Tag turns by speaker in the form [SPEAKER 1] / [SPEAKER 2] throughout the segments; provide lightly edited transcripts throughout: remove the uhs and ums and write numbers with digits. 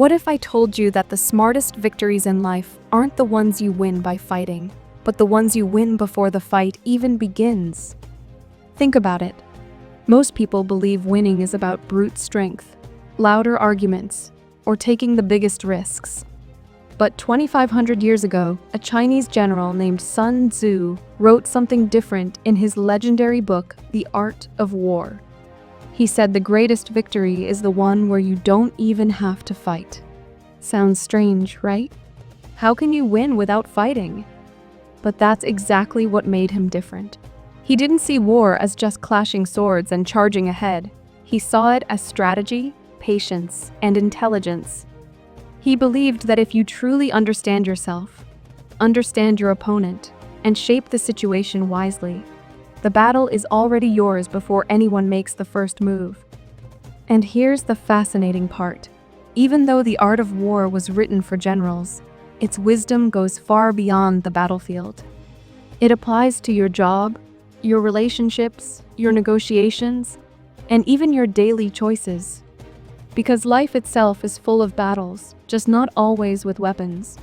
[SPEAKER 1] What if I told you that the smartest victories in life aren't the ones you win by fighting, but the ones you win before the fight even begins? Think about it. Most people believe winning is about brute strength, louder arguments, or taking the biggest risks. But 2,500 years ago, a Chinese general named Sun Tzu wrote something different in his legendary book, The Art of War. He said the greatest victory is the one where you don't even have to fight. Sounds strange, right? How can you win without fighting? But that's exactly what made him different. He didn't see war as just clashing swords and charging ahead. He saw it as strategy, patience, and intelligence. He believed that if you truly understand yourself, understand your opponent, and shape the situation wisely, the battle is already yours before anyone makes the first move. And here's the fascinating part. Even though the art of war was written for generals, its wisdom goes far beyond the battlefield. It applies to your job, your relationships, your negotiations, and even your daily choices. Because life itself is full of battles, just not always with weapons.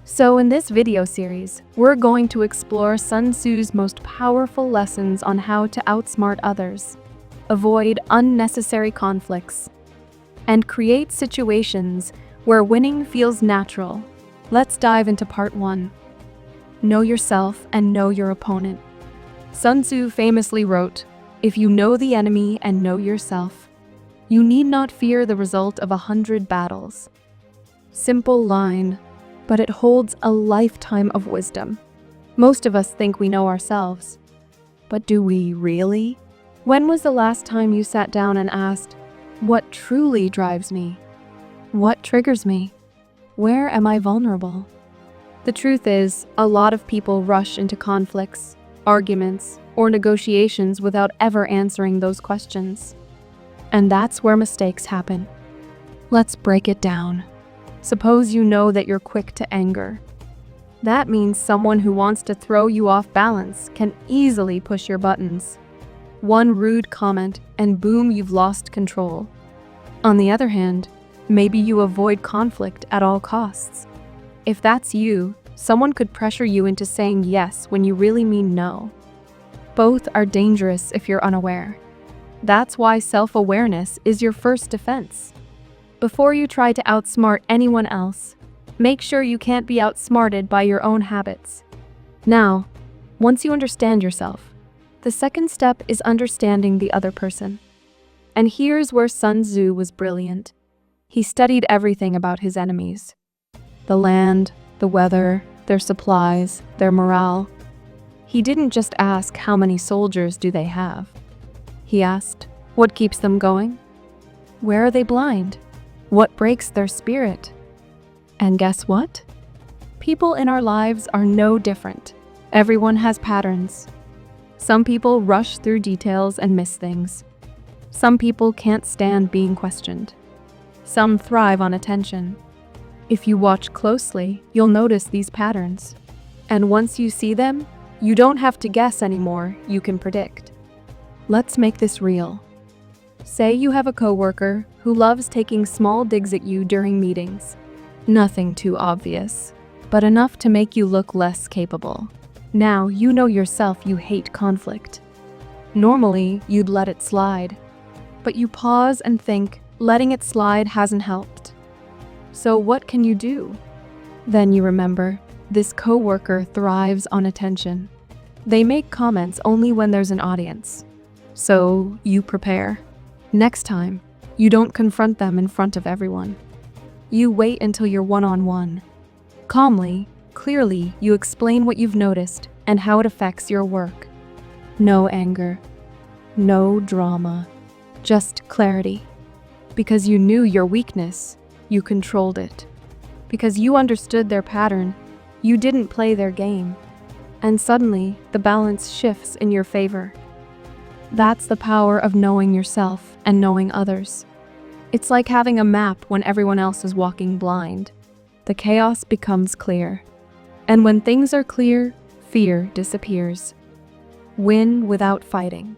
[SPEAKER 1] So in this video series, we're going to explore Sun Tzu's most powerful lessons on how to outsmart others, avoid unnecessary conflicts, and create situations where winning feels natural. Let's dive into part 1. Know yourself and know your opponent. Sun Tzu famously wrote, "If you know the enemy and know yourself, you need not fear the result of 100 battles." Simple line, but it holds a lifetime of wisdom. Most of us think we know ourselves. But do we really? When was the last time you sat down and asked, what truly drives me? What triggers me? Where am I vulnerable? The truth is, a lot of people rush into conflicts, arguments, or negotiations without ever answering those questions. And that's where mistakes happen. Let's break it down. Suppose you know that you're quick to anger. That means someone who wants to throw you off balance can easily push your buttons. One rude comment, and boom, you've lost control. On the other hand, maybe you avoid conflict at all costs. If that's you, someone could pressure you into saying yes when you really mean no. Both are dangerous if you're unaware. That's why self-awareness is your first defense. Before you try to outsmart anyone else, make sure you can't be outsmarted by your own habits. Now, once you understand yourself, the second step is understanding the other person. And here's where Sun Tzu was brilliant. He studied everything about his enemies. The land, the weather, their supplies, their morale. He didn't just ask how many soldiers do they have. He asked, what keeps them going? Where are they blind? What breaks their spirit? And guess what? People in our lives are no different. Everyone has patterns. Some people rush through details and miss things. Some people can't stand being questioned. Some thrive on attention. If you watch closely, you'll notice these patterns. And once you see them, you don't have to guess anymore, you can predict. Let's make this real. Say you have a coworker who loves taking small digs at you during meetings. Nothing too obvious, but enough to make you look less capable. Now you know yourself you hate conflict. Normally, you'd let it slide. But you pause and think, letting it slide hasn't helped. So what can you do? Then you remember, this coworker thrives on attention. They make comments only when there's an audience. So you prepare. Next time, you don't confront them in front of everyone. You wait until you're one-on-one. Calmly, clearly, you explain what you've noticed and how it affects your work. No anger, no drama, just clarity. Because you knew your weakness, you controlled it. Because you understood their pattern, you didn't play their game. And suddenly, the balance shifts in your favor. That's the power of knowing yourself and knowing others. It's like having a map when everyone else is walking blind. The chaos becomes clear. And when things are clear, fear disappears. Win without fighting.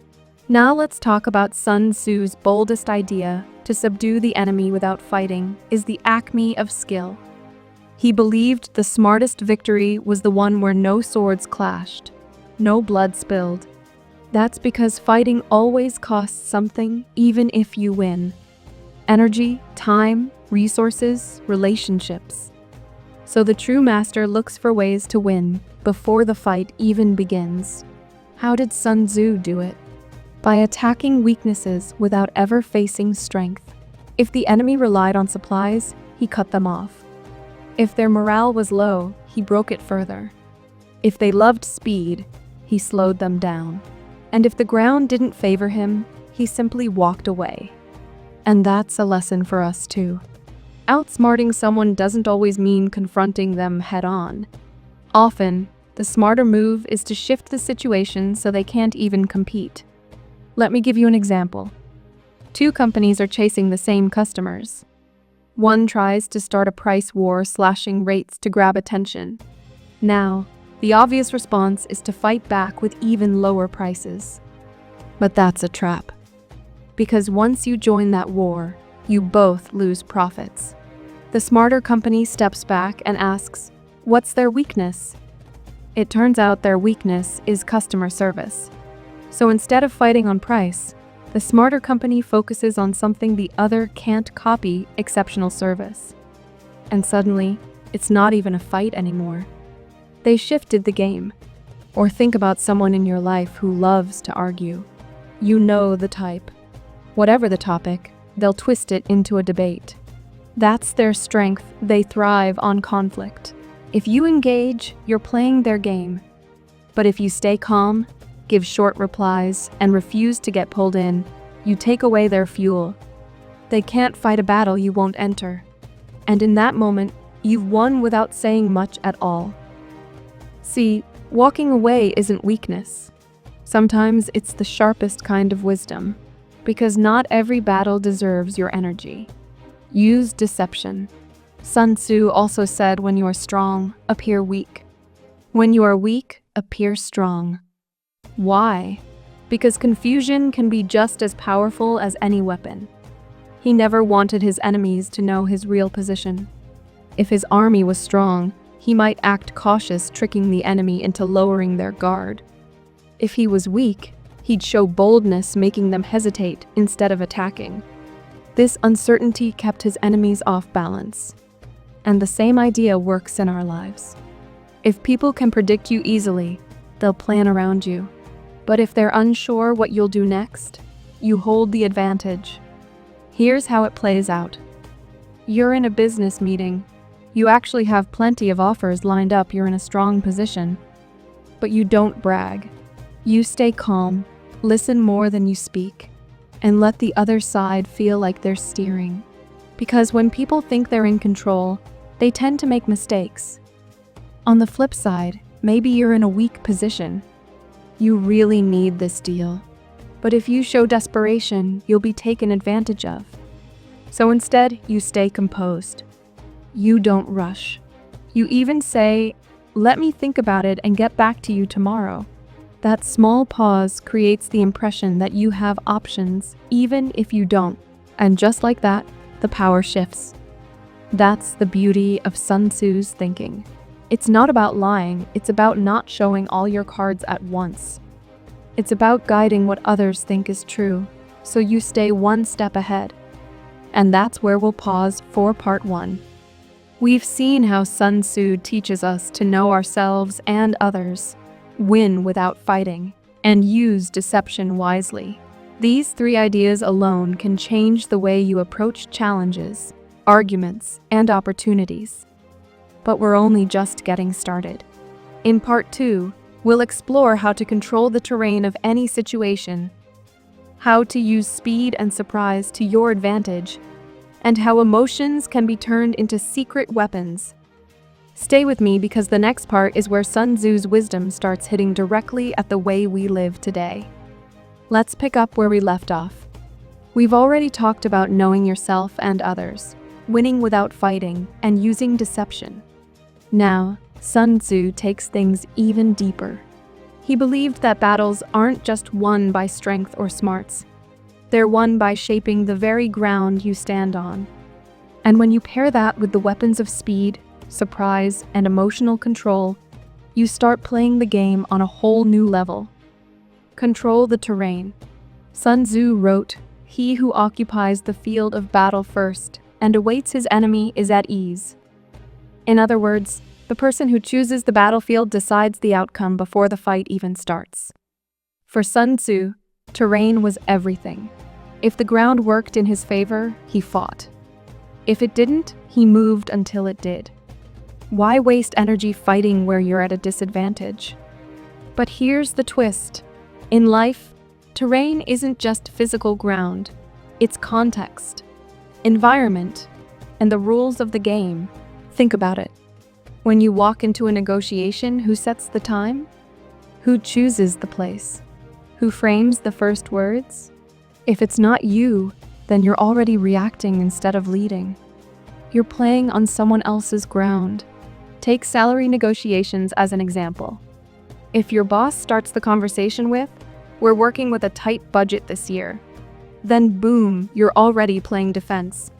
[SPEAKER 1] Now let's talk about Sun Tzu's boldest idea, to subdue the enemy without fighting is the acme of skill. He believed the smartest victory was the one where no swords clashed, no blood spilled. That's because fighting always costs something, even if you win. Energy, time, resources, relationships. So the true master looks for ways to win before the fight even begins. How did Sun Tzu do it? By attacking weaknesses without ever facing strength. If the enemy relied on supplies, he cut them off. If their morale was low, he broke it further. If they loved speed, he slowed them down. And if the ground didn't favor him, he simply walked away. And that's a lesson for us too. Outsmarting someone doesn't always mean confronting them head-on. Often, the smarter move is to shift the situation so they can't even compete. Let me give you an example. Two companies are chasing the same customers. One tries to start a price war, slashing rates to grab attention. Now, the obvious response is to fight back with even lower prices. But that's a trap. Because once you join that war, you both lose profits. The smarter company steps back and asks, what's their weakness? It turns out their weakness is customer service. So instead of fighting on price, the smarter company focuses on something the other can't copy: exceptional service. And suddenly, it's not even a fight anymore. They shifted the game. Or think about someone in your life who loves to argue. You know the type. Whatever the topic, they'll twist it into a debate. That's their strength. They thrive on conflict. If you engage, you're playing their game. But if you stay calm, give short replies, and refuse to get pulled in, you take away their fuel. They can't fight a battle you won't enter. And in that moment, you've won without saying much at all. See, walking away isn't weakness. Sometimes it's the sharpest kind of wisdom, because not every battle deserves your energy. Use deception. Sun Tzu also said, when you are strong, appear weak. When you are weak, appear strong. Why? Because confusion can be just as powerful as any weapon. He never wanted his enemies to know his real position. If his army was strong, he might act cautious, tricking the enemy into lowering their guard. If he was weak, he'd show boldness, making them hesitate instead of attacking. This uncertainty kept his enemies off balance. And the same idea works in our lives. If people can predict you easily, they'll plan around you. But if they're unsure what you'll do next, you hold the advantage. Here's how it plays out. You're in a business meeting. You actually have plenty of offers lined up. You're in a strong position. But you don't brag. You stay calm, listen more than you speak, and let the other side feel like they're steering. Because when people think they're in control, they tend to make mistakes. On the flip side, maybe you're in a weak position. You really need this deal. But if you show desperation, you'll be taken advantage of. So instead, you stay composed. You don't rush. You even say, let me think about it and get back to you tomorrow. That small pause creates the impression that you have options, even if you don't. And just like that, the power shifts. That's the beauty of Sun Tzu's thinking. It's not about lying, it's about not showing all your cards at once. It's about guiding what others think is true, so you stay one step ahead. And that's where we'll pause for part 1. We've seen how Sun Tzu teaches us to know ourselves and others, win without fighting, and use deception wisely. These 3 ideas alone can change the way you approach challenges, arguments, and opportunities. But we're only just getting started. In part 2, we'll explore how to control the terrain of any situation, how to use speed and surprise to your advantage, and how emotions can be turned into secret weapons. Stay with me, because the next part is where Sun Tzu's wisdom starts hitting directly at the way we live today. Let's pick up where we left off. We've already talked about knowing yourself and others, winning without fighting, and using deception. Now, Sun Tzu takes things even deeper. He believed that battles aren't just won by strength or smarts. They're won by shaping the very ground you stand on. And when you pair that with the weapons of speed, surprise, and emotional control, you start playing the game on a whole new level. Control the terrain. Sun Tzu wrote, "He who occupies the field of battle first and awaits his enemy is at ease." In other words, the person who chooses the battlefield decides the outcome before the fight even starts. For Sun Tzu, terrain was everything. If the ground worked in his favor, he fought. If it didn't, he moved until it did. Why waste energy fighting where you're at a disadvantage? But here's the twist. In life, terrain isn't just physical ground. It's context, environment, and the rules of the game. Think about it. When you walk into a negotiation, who sets the time? Who chooses the place? Who frames the first words? If it's not you, then you're already reacting instead of leading. You're playing on someone else's ground. Take salary negotiations as an example. If your boss starts the conversation with, "We're working with a tight budget this year," then boom, you're already playing defense.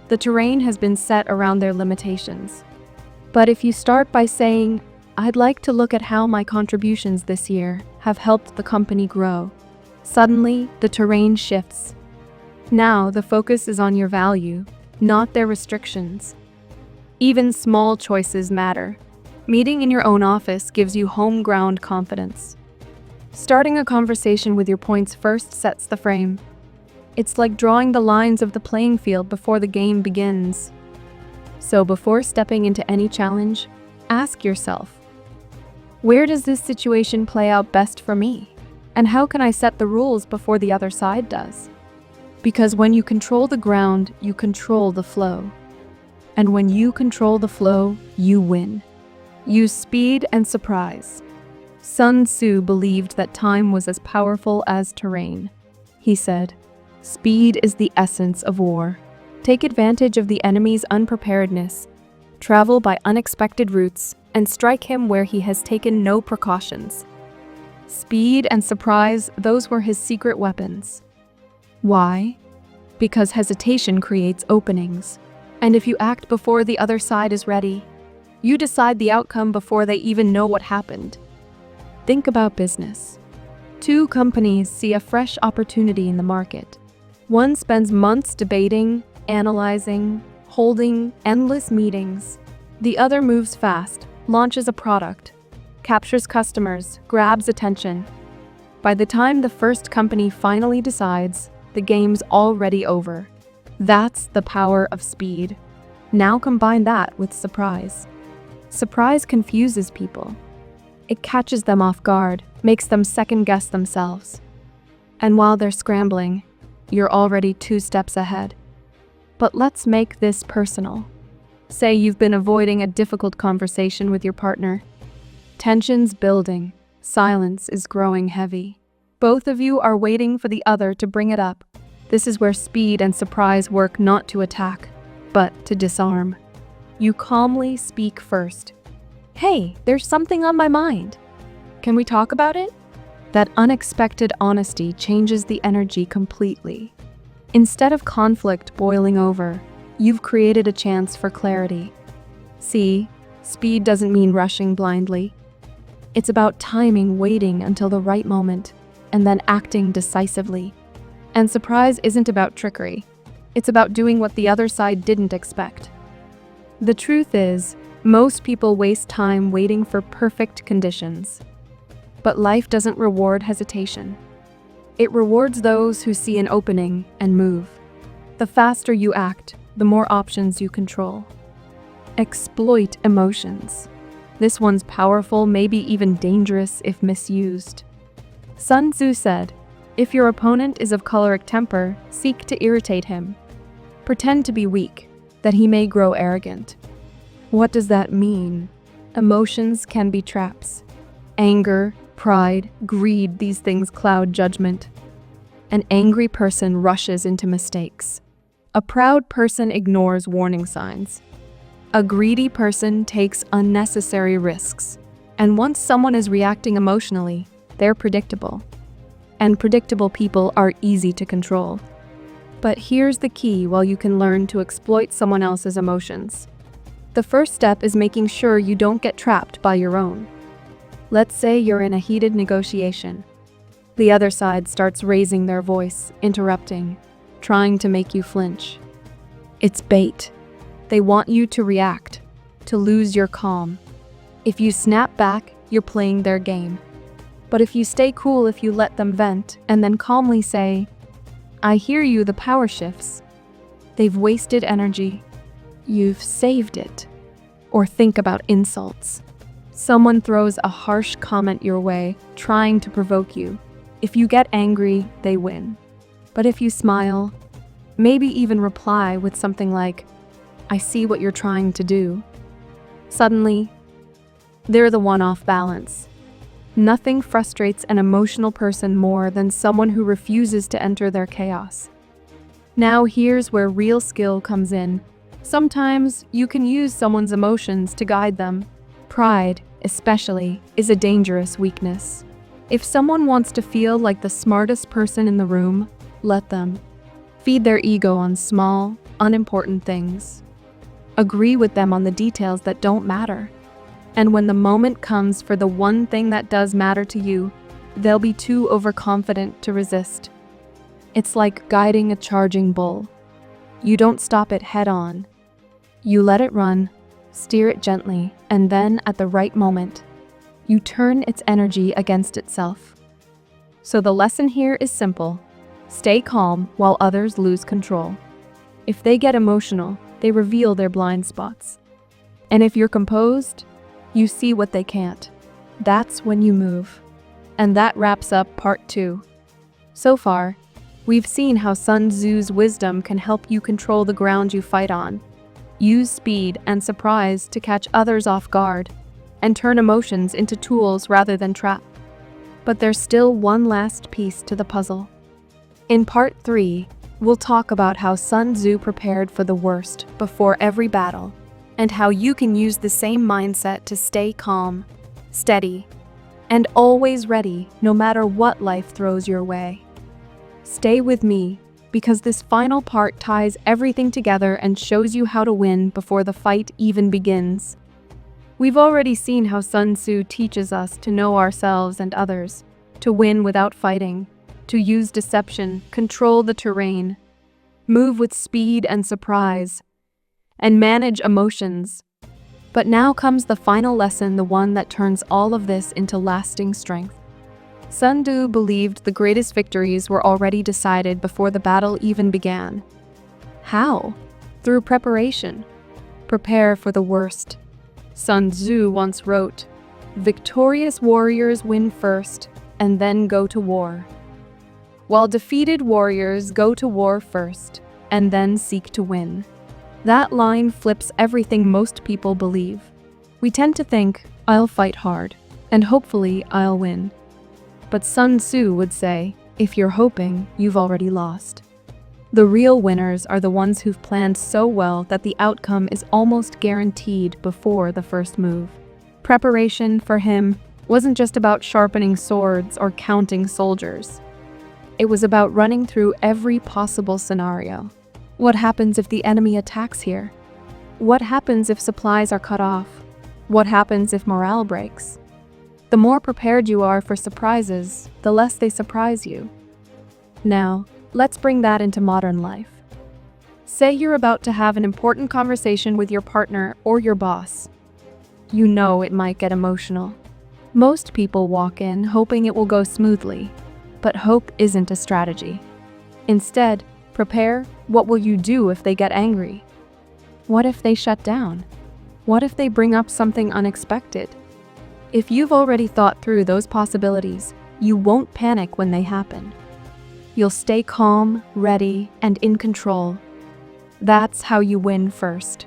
[SPEAKER 1] The terrain has been set around their limitations. But if you start by saying, "I'd like to look at how my contributions this year have helped the company grow," suddenly the terrain shifts. Now the focus is on your value, not their restrictions. Even small choices matter. Meeting in your own office gives you home ground confidence. Starting a conversation with your points first sets the frame. It's like drawing the lines of the playing field before the game begins. So before stepping into any challenge, ask yourself, where does this situation play out best for me? And how can I set the rules before the other side does? Because when you control the ground, you control the flow. And when you control the flow, you win. Use speed and surprise. Sun Tzu believed that time was as powerful as terrain. He said, "Speed is the essence of war. Take advantage of the enemy's unpreparedness, travel by unexpected routes, and strike him where he has taken no precautions." Speed and surprise, those were his secret weapons. Why? Because hesitation creates openings. And if you act before the other side is ready, you decide the outcome before they even know what happened. Think about business. Two companies see a fresh opportunity in the market. One spends months debating, analyzing, holding endless meetings. The other moves fast, launches a product, captures customers, grabs attention. By the time the first company finally decides, the game's already over. That's the power of speed. Now combine that with surprise. Surprise confuses people. It catches them off guard, makes them second-guess themselves. And while they're scrambling, you're already 2 steps ahead. But let's make this personal. Say you've been avoiding a difficult conversation with your partner. Tension's building. Silence is growing heavy. Both of you are waiting for the other to bring it up. This is where speed and surprise work not to attack, but to disarm. You calmly speak first. "Hey, there's something on my mind. Can we talk about it?" That unexpected honesty changes the energy completely. Instead of conflict boiling over, you've created a chance for clarity. See, speed doesn't mean rushing blindly. It's about timing, waiting until the right moment, and then acting decisively. And surprise isn't about trickery. It's about doing what the other side didn't expect. The truth is, most people waste time waiting for perfect conditions. But life doesn't reward hesitation. It rewards those who see an opening and move. The faster you act, the more options you control. Exploit emotions. This one's powerful, maybe even dangerous if misused. Sun Tzu said, "If your opponent is of choleric temper, seek to irritate him. Pretend to be weak, that he may grow arrogant." What does that mean? Emotions can be traps. Anger, pride, greed, these things cloud judgment. An angry person rushes into mistakes. A proud person ignores warning signs. A greedy person takes unnecessary risks. And once someone is reacting emotionally, they're predictable. and predictable people are easy to control. But here's the key while you can learn to exploit someone else's emotions. The first step is making sure you don't get trapped by your own. Let's say you're in a heated negotiation. The other side starts raising their voice, interrupting, trying to make you flinch. It's bait. They want you to react, to lose your calm. If you snap back, you're playing their game. But if you stay cool, if you let them vent and then calmly say, "I hear you," the power shifts. They've wasted energy. You've saved it. Or think about insults. Someone throws a harsh comment your way, trying to provoke you. If you get angry, they win. But if you smile, maybe even reply with something like, "I see what you're trying to do," suddenly, they're the one off balance. Nothing frustrates an emotional person more than someone who refuses to enter their chaos. Now here's where real skill comes in. Sometimes you can use someone's emotions to guide them. Pride, especially, is a dangerous weakness. If someone wants to feel like the smartest person in the room, let them. Feed their ego on small, unimportant things. Agree with them on the details that don't matter. And when the moment comes for the one thing that does matter to you, they'll be too overconfident to resist. It's like guiding a charging bull. You don't stop it head on. You let it run, steer it gently, and then at the right moment, you turn its energy against itself. So the lesson here is simple. Stay calm while others lose control. If they get emotional, they reveal their blind spots. And if you're composed, you see what they can't. That's when you move. And that wraps up part 2. So far, we've seen how Sun Tzu's wisdom can help you control the ground you fight on. Use speed and surprise to catch others off guard, and turn emotions into tools rather than traps. But there's still one last piece to the puzzle. In part 3, we'll talk about how Sun Tzu prepared for the worst before every battle, and how you can use the same mindset to stay calm, steady, and always ready no matter what life throws your way. Stay with me, because this final part ties everything together and shows you how to win before the fight even begins. We've already seen how Sun Tzu teaches us to know ourselves and others, to win without fighting, to use deception, control the terrain, move with speed and surprise, and manage emotions. But now comes the final lesson, the one that turns all of this into lasting strength. Sun Tzu believed the greatest victories were already decided before the battle even began. How? Through preparation. Prepare for the worst. Sun Tzu once wrote, "Victorious warriors win first, and then go to war, while defeated warriors go to war first, and then seek to win." That line flips everything most people believe. We tend to think, "I'll fight hard, and hopefully I'll win." But Sun Tzu would say, if you're hoping, you've already lost. The real winners are the ones who've planned so well that the outcome is almost guaranteed before the first move. Preparation, for him, wasn't just about sharpening swords or counting soldiers. It was about running through every possible scenario. What happens if the enemy attacks here? What happens if supplies are cut off? What happens if morale breaks? The more prepared you are for surprises, the less they surprise you. Now, let's bring that into modern life. Say you're about to have an important conversation with your partner or your boss. You know it might get emotional. Most people walk in hoping it will go smoothly, but hope isn't a strategy. Instead, prepare. What will you do if they get angry? What if they shut down? What if they bring up something unexpected? If you've already thought through those possibilities, you won't panic when they happen. You'll stay calm, ready, and in control. That's how you win first.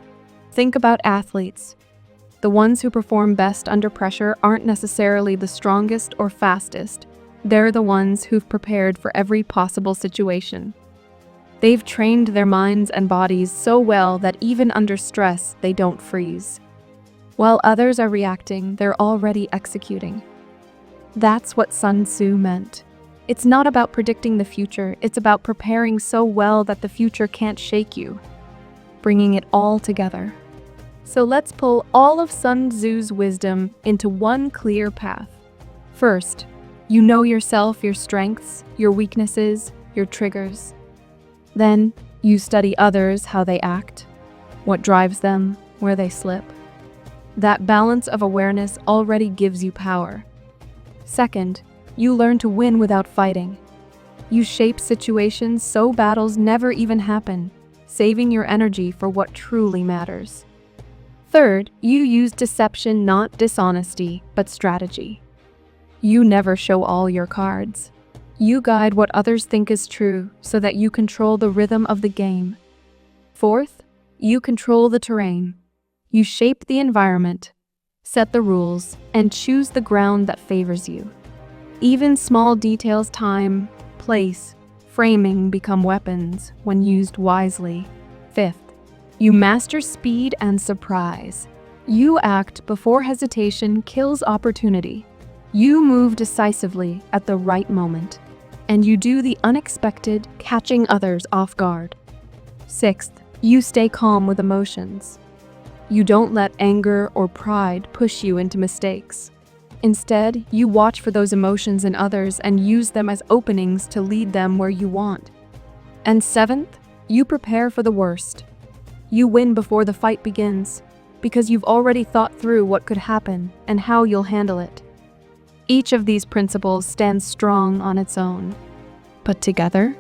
[SPEAKER 1] Think about athletes. The ones who perform best under pressure aren't necessarily the strongest or fastest. They're the ones who've prepared for every possible situation. They've trained their minds and bodies so well that even under stress, they don't freeze. While others are reacting, they're already executing. That's what Sun Tzu meant. It's not about predicting the future, it's about preparing so well that the future can't shake you, bringing it all together. So let's pull all of Sun Tzu's wisdom into one clear path. First, you know yourself, your strengths, your weaknesses, your triggers. Then, you study others, how they act, what drives them, where they slip. That balance of awareness already gives you power. Second, you learn to win without fighting. You shape situations so battles never even happen, saving your energy for what truly matters. Third, you use deception, not dishonesty, but strategy. You never show all your cards. You guide what others think is true so that you control the rhythm of the game. Fourth, you control the terrain. You shape the environment, set the rules, and choose the ground that favors you. Even small details, time, place, framing become weapons when used wisely. Fifth, you master speed and surprise. You act before hesitation kills opportunity. You move decisively at the right moment, and you do the unexpected, catching others off guard. Sixth, you stay calm with emotions. You don't let anger or pride push you into mistakes. Instead, you watch for those emotions in others and use them as openings to lead them where you want. And seventh, you prepare for the worst. You win before the fight begins, because you've already thought through what could happen and how you'll handle it. Each of these principles stands strong on its own, but together,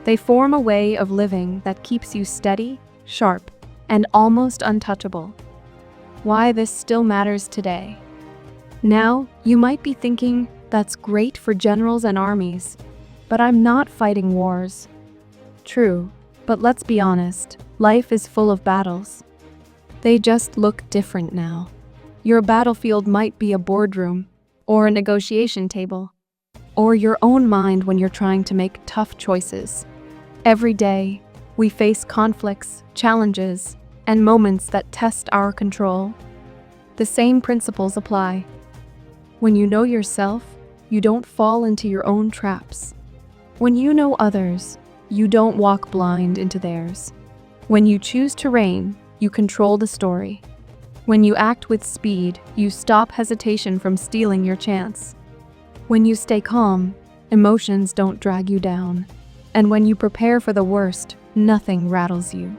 [SPEAKER 1] they form a way of living that keeps you steady, sharp, and almost untouchable. Why this still matters today. Now, you might be thinking, that's great for generals and armies, but I'm not fighting wars. True, but let's be honest, life is full of battles. They just look different now. Your battlefield might be a boardroom, or a negotiation table, or your own mind when you're trying to make tough choices. Every day, we face conflicts, challenges, and moments that test our control. The same principles apply. When you know yourself, you don't fall into your own traps. When you know others, you don't walk blind into theirs. When you choose terrain, you control the story. When you act with speed, you stop hesitation from stealing your chance. When you stay calm, emotions don't drag you down. And when you prepare for the worst, nothing rattles you.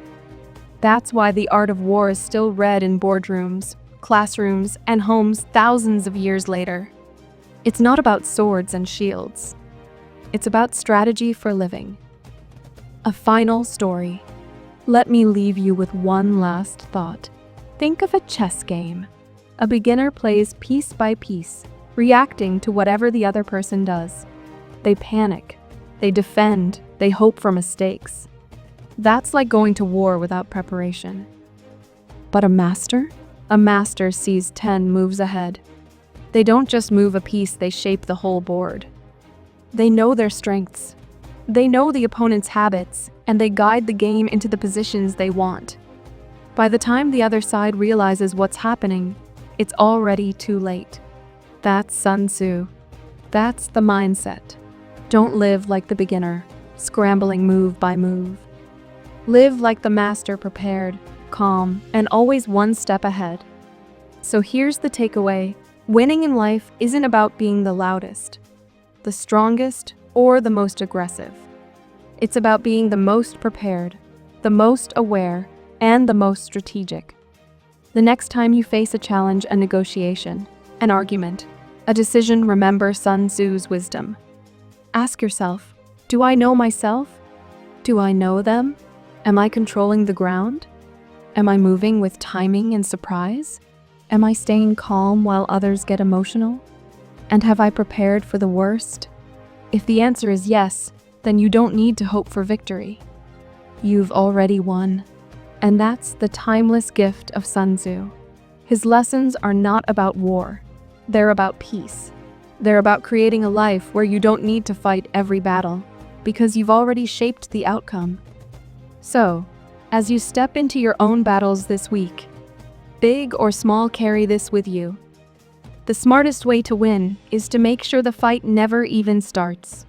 [SPEAKER 1] That's why the art of war is still read in boardrooms, classrooms, and homes thousands of years later. It's not about swords and shields. It's about strategy for living. A final story. Let me leave you with one last thought. Think of a chess game. A beginner plays piece by piece, reacting to whatever the other person does. They panic, they defend, they hope for mistakes. That's like going to war without preparation. But a master? A master sees 10 moves ahead. They don't just move a piece, they shape the whole board. They know their strengths. They know the opponent's habits, and they guide the game into the positions they want. By the time the other side realizes what's happening, it's already too late. That's Sun Tzu. That's the mindset. Don't live like the beginner, scrambling move by move. Live like the master, prepared, calm, and always one step ahead. So here's the takeaway. Winning in life isn't about being the loudest, the strongest, or the most aggressive. It's about being the most prepared, the most aware, and the most strategic. The next time you face a challenge, a negotiation, an argument, a decision, remember Sun Tzu's wisdom. Ask yourself, do I know myself? Do I know them? Am I controlling the ground? Am I moving with timing and surprise? Am I staying calm while others get emotional? And have I prepared for the worst? If the answer is yes, then you don't need to hope for victory. You've already won. And that's the timeless gift of Sun Tzu. His lessons are not about war. They're about peace. They're about creating a life where you don't need to fight every battle, because you've already shaped the outcome. So, as you step into your own battles this week, big or small, carry this with you. The smartest way to win is to make sure the fight never even starts.